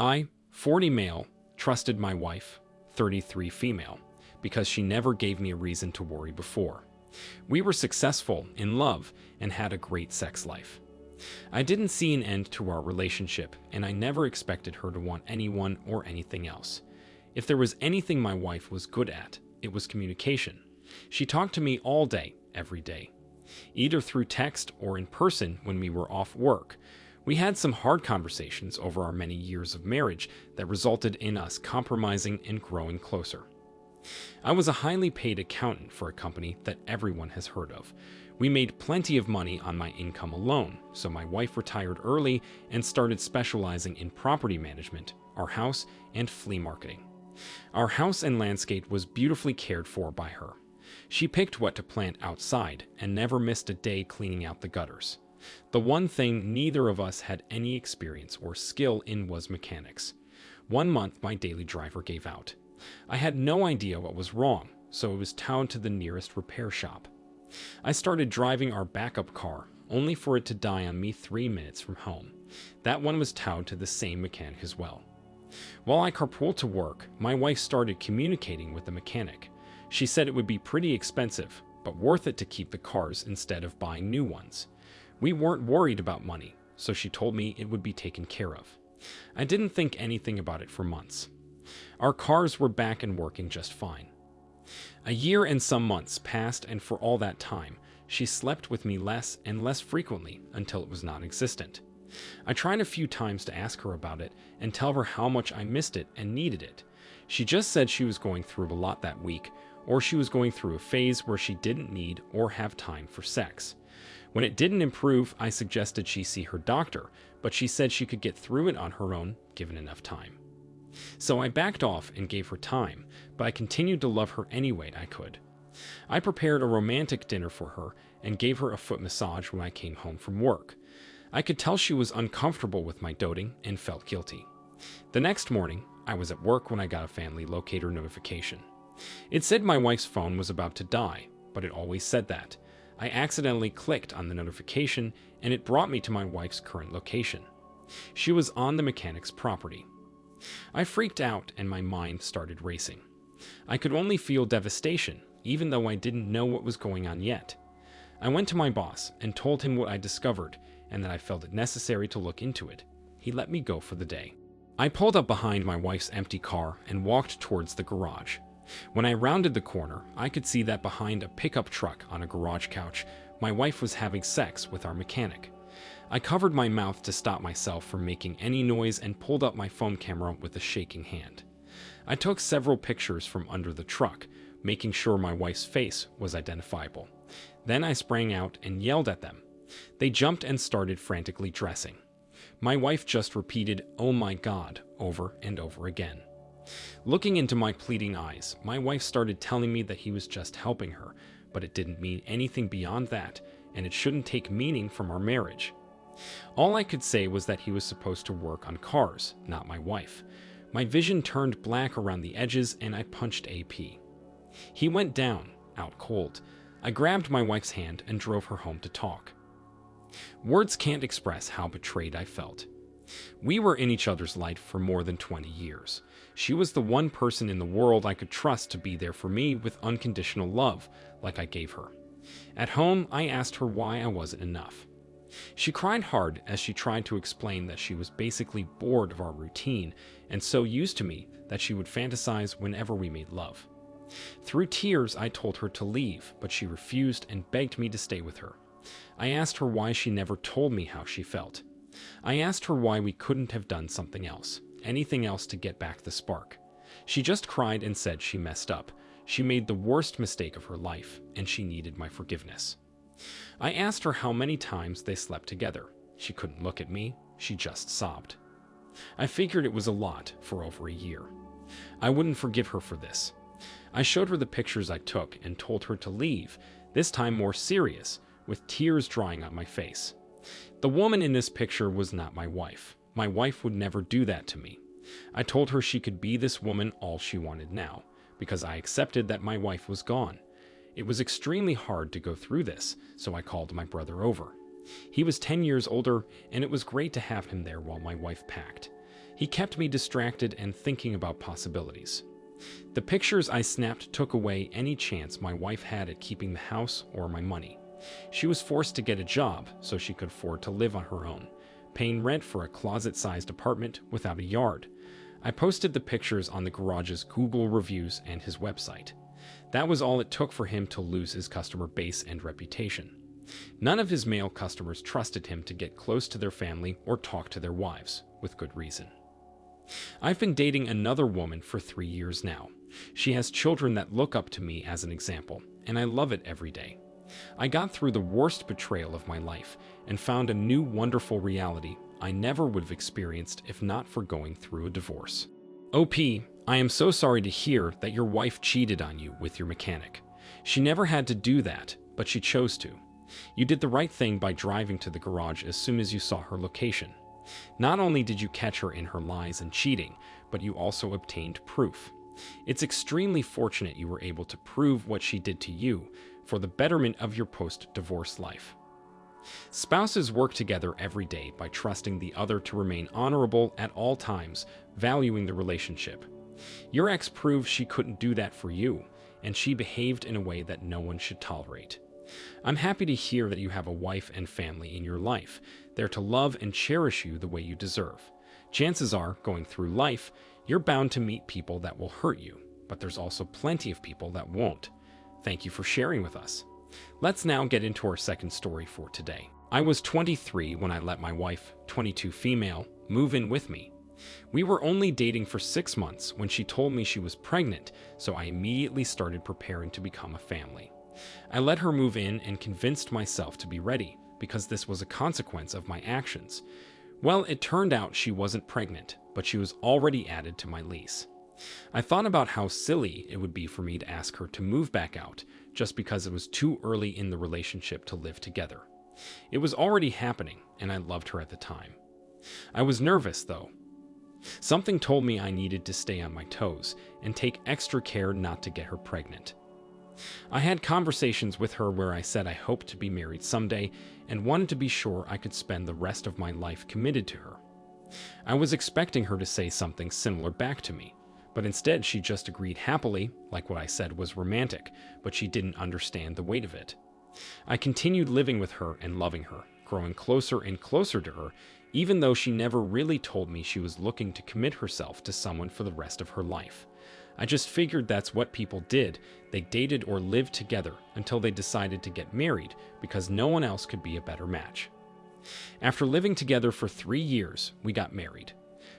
I, 40 male, trusted my wife, 33 female, because she never gave me a reason to worry before. We were successful, in love, and had a great sex life. I didn't see an end to our relationship, and I never expected her to want anyone or anything else. If there was anything my wife was good at, it was communication. She talked to me all day, every day, either through text or in person when we were off work. We had some hard conversations over our many years of marriage that resulted in us compromising and growing closer. I was a highly paid accountant for a company that everyone has heard of. We made plenty of money on my income alone, so my wife retired early and started specializing in property management, our house, and flea marketing. Our house and landscape was beautifully cared for by her. She picked what to plant outside and never missed a day cleaning out the gutters. The one thing neither of us had any experience or skill in was mechanics. One month my daily driver gave out. I had no idea what was wrong, so it was towed to the nearest repair shop. I started driving our backup car, only for it to die on me 3 minutes from home. That one was towed to the same mechanic as well. While I carpooled to work, my wife started communicating with the mechanic. She said it would be pretty expensive, but worth it to keep the cars instead of buying new ones. We weren't worried about money, so she told me it would be taken care of. I didn't think anything about it for months. Our cars were back and working just fine. A year and some months passed, and for all that time, she slept with me less and less frequently until it was non-existent. I tried a few times to ask her about it and tell her how much I missed it and needed it. She just said she was going through a lot that week, or she was going through a phase where she didn't need or have time for sex. When it didn't improve, I suggested she see her doctor, but she said she could get through it on her own, given enough time. So I backed off and gave her time, but I continued to love her any way I could. I prepared a romantic dinner for her and gave her a foot massage when I came home from work. I could tell she was uncomfortable with my doting and felt guilty. The next morning, I was at work when I got a family locator notification. It said my wife's phone was about to die, but it always said that. I accidentally clicked on the notification, and it brought me to my wife's current location. She was on the mechanic's property. I freaked out, and my mind started racing. I could only feel devastation, even though I didn't know what was going on yet. I went to my boss and told him what I discovered, and that I felt it necessary to look into it. He let me go for the day. I pulled up behind my wife's empty car and walked towards the garage. When I rounded the corner, I could see that behind a pickup truck on a garage couch, my wife was having sex with our mechanic. I covered my mouth to stop myself from making any noise and pulled up my phone camera with a shaking hand. I took several pictures from under the truck, making sure my wife's face was identifiable. Then I sprang out and yelled at them. They jumped and started frantically dressing. My wife just repeated, "Oh my God," over and over again. Looking into my pleading eyes, my wife started telling me that he was just helping her, but it didn't mean anything beyond that, and it shouldn't take meaning from our marriage. All I could say was that he was supposed to work on cars, not my wife. My vision turned black around the edges, and I punched AP. He went down, out cold. I grabbed my wife's hand and drove her home to talk. Words can't express how betrayed I felt. We were in each other's life for more than 20 years. She was the one person in the world I could trust to be there for me with unconditional love, like I gave her. At home, I asked her why I wasn't enough. She cried hard as she tried to explain that she was basically bored of our routine and so used to me that she would fantasize whenever we made love. Through tears, I told her to leave, but she refused and begged me to stay with her. I asked her why she never told me how she felt. I asked her why we couldn't have done something else, anything else to get back the spark. She just cried and said she messed up. She made the worst mistake of her life, and she needed my forgiveness. I asked her how many times they slept together. She couldn't look at me, she just sobbed. I figured it was a lot for over a year. I wouldn't forgive her for this. I showed her the pictures I took and told her to leave, this time more serious, with tears drying on my face. The woman in this picture was not my wife. My wife would never do that to me. I told her she could be this woman all she wanted now, because I accepted that my wife was gone. It was extremely hard to go through this, so I called my brother over. He was 10 years older, and it was great to have him there while my wife packed. He kept me distracted and thinking about possibilities. The pictures I snapped took away any chance my wife had at keeping the house or my money. She was forced to get a job so she could afford to live on her own, paying rent for a closet-sized apartment without a yard. I posted the pictures on the garage's Google reviews and his website. That was all it took for him to lose his customer base and reputation. None of his male customers trusted him to get close to their family or talk to their wives, with good reason. I've been dating another woman for 3 years now. She has children that look up to me as an example, and I love it every day. I got through the worst betrayal of my life and found a new wonderful reality I never would have experienced if not for going through a divorce. OP, I am so sorry to hear that your wife cheated on you with your mechanic. She never had to do that, but she chose to. You did the right thing by driving to the garage as soon as you saw her location. Not only did you catch her in her lies and cheating, but you also obtained proof. It's extremely fortunate you were able to prove what she did to you for the betterment of your post-divorce life. Spouses work together every day by trusting the other to remain honorable at all times, valuing the relationship. Your ex proved she couldn't do that for you, and she behaved in a way that no one should tolerate. I'm happy to hear that you have a wife and family in your life, there to love and cherish you the way you deserve. Chances are, going through life, you're bound to meet people that will hurt you, but there's also plenty of people that won't. Thank you for sharing with us. Let's now get into our second story for today. I was 23 when I let my wife, 22 female, move in with me. We were only dating for 6 months when she told me she was pregnant, so I immediately started preparing to become a family. I let her move in and convinced myself to be ready, because this was a consequence of my actions. Well, it turned out she wasn't pregnant, but she was already added to my lease. I thought about how silly it would be for me to ask her to move back out, just because it was too early in the relationship to live together. It was already happening, and I loved her at the time. I was nervous, though. Something told me I needed to stay on my toes and take extra care not to get her pregnant. I had conversations with her where I said I hoped to be married someday and wanted to be sure I could spend the rest of my life committed to her. I was expecting her to say something similar back to me, but instead she just agreed happily, like what I said was romantic, but she didn't understand the weight of it. I continued living with her and loving her, growing closer and closer to her, even though she never really told me she was looking to commit herself to someone for the rest of her life. I just figured that's what people did. They dated or lived together until they decided to get married because no one else could be a better match. After living together for 3 years, we got married.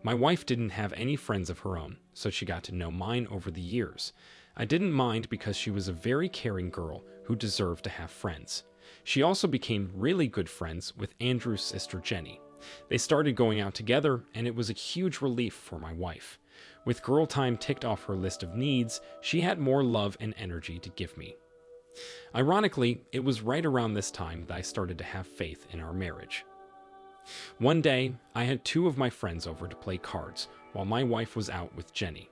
My wife didn't have any friends of her own, so she got to know mine over the years. I didn't mind because she was a very caring girl who deserved to have friends. She also became really good friends with Andrew's sister Jenny. They started going out together, and it was a huge relief for my wife. With girl time ticked off her list of needs, she had more love and energy to give me. Ironically, it was right around this time that I started to have faith in our marriage. One day, I had 2 of my friends over to play cards while my wife was out with Jenny.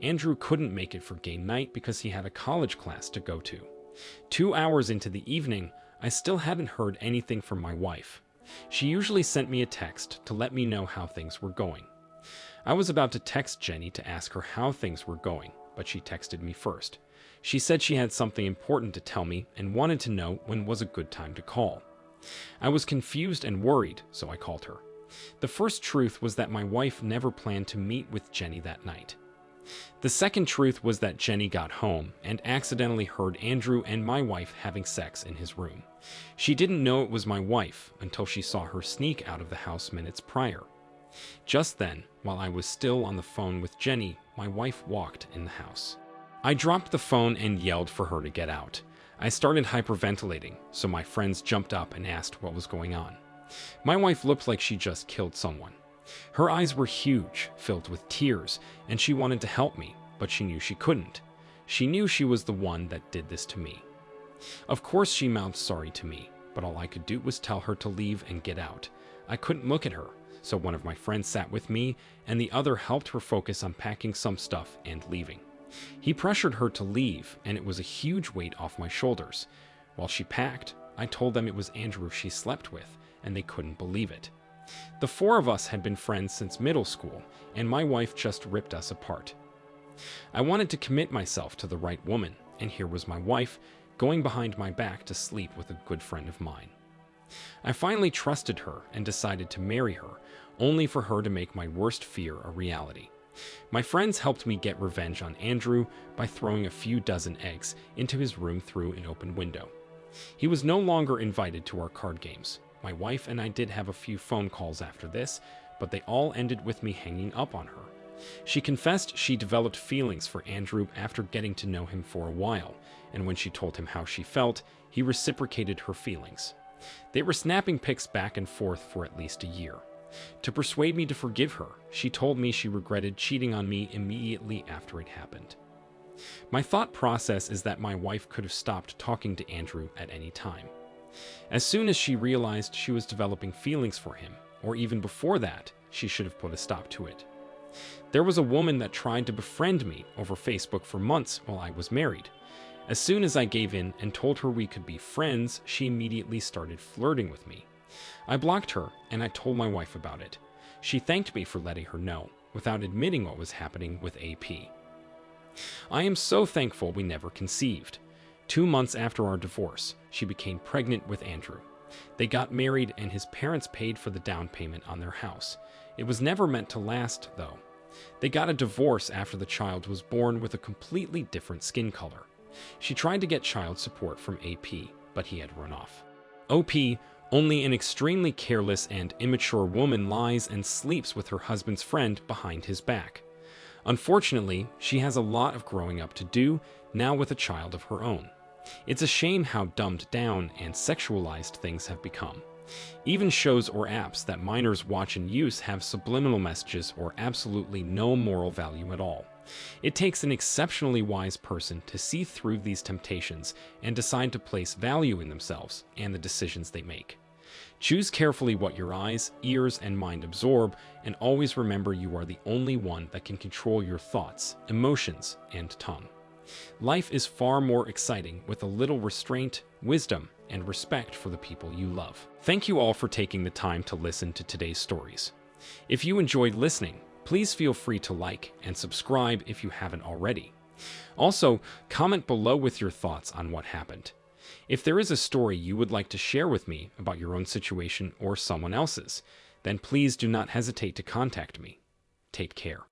Andrew couldn't make it for game night because he had a college class to go to. 2 hours into the evening, I still hadn't heard anything from my wife. She usually sent me a text to let me know how things were going. I was about to text Jenny to ask her how things were going, but she texted me first. She said she had something important to tell me and wanted to know when was a good time to call. I was confused and worried, so I called her. The first truth was that my wife never planned to meet with Jenny that night. The second truth was that Jenny got home and accidentally heard Andrew and my wife having sex in his room. She didn't know it was my wife until she saw her sneak out of the house minutes prior. Just then, while I was still on the phone with Jenny, my wife walked in the house. I dropped the phone and yelled for her to get out. I started hyperventilating, so my friends jumped up and asked what was going on. My wife looked like she just killed someone. Her eyes were huge, filled with tears, and she wanted to help me, but she knew she couldn't. She knew she was the one that did this to me. Of course she mouthed sorry to me, but all I could do was tell her to leave and get out. I couldn't look at her, so one of my friends sat with me, and the other helped her focus on packing some stuff and leaving. He pressured her to leave, and it was a huge weight off my shoulders. While she packed, I told them it was Andrew she slept with, and they couldn't believe it. The four of us had been friends since middle school, and my wife just ripped us apart. I wanted to commit myself to the right woman, and here was my wife going behind my back to sleep with a good friend of mine. I finally trusted her and decided to marry her, only for her to make my worst fear a reality. My friends helped me get revenge on Andrew by throwing a few dozen eggs into his room through an open window. He was no longer invited to our card games. My wife and I did have a few phone calls after this, but they all ended with me hanging up on her. She confessed she developed feelings for Andrew after getting to know him for a while, and when she told him how she felt, he reciprocated her feelings. They were snapping pics back and forth for at least a year. To persuade me to forgive her, she told me she regretted cheating on me immediately after it happened. My thought process is that my wife could have stopped talking to Andrew at any time. As soon as she realized she was developing feelings for him, or even before that, she should have put a stop to it. There was a woman that tried to befriend me over Facebook for months while I was married. As soon as I gave in and told her we could be friends, she immediately started flirting with me. I blocked her, and I told my wife about it. She thanked me for letting her know, without admitting what was happening with AP. I am so thankful we never conceived. 2 months after our divorce, she became pregnant with Andrew. They got married, and his parents paid for the down payment on their house. It was never meant to last, though. They got a divorce after the child was born with a completely different skin color. She tried to get child support from AP, but he had run off. OP, only an extremely careless and immature woman, lies and sleeps with her husband's friend behind his back. Unfortunately, she has a lot of growing up to do, now with a child of her own. It's a shame how dumbed down and sexualized things have become. Even shows or apps that minors watch and use have subliminal messages or absolutely no moral value at all. It takes an exceptionally wise person to see through these temptations and decide to place value in themselves and the decisions they make. Choose carefully what your eyes, ears, and mind absorb, and always remember you are the only one that can control your thoughts, emotions, and tongue. Life is far more exciting with a little restraint, wisdom, and respect for the people you love. Thank you all for taking the time to listen to today's stories. If you enjoyed listening, please feel free to like and subscribe if you haven't already. Also, comment below with your thoughts on what happened. If there is a story you would like to share with me about your own situation or someone else's, then please do not hesitate to contact me. Take care.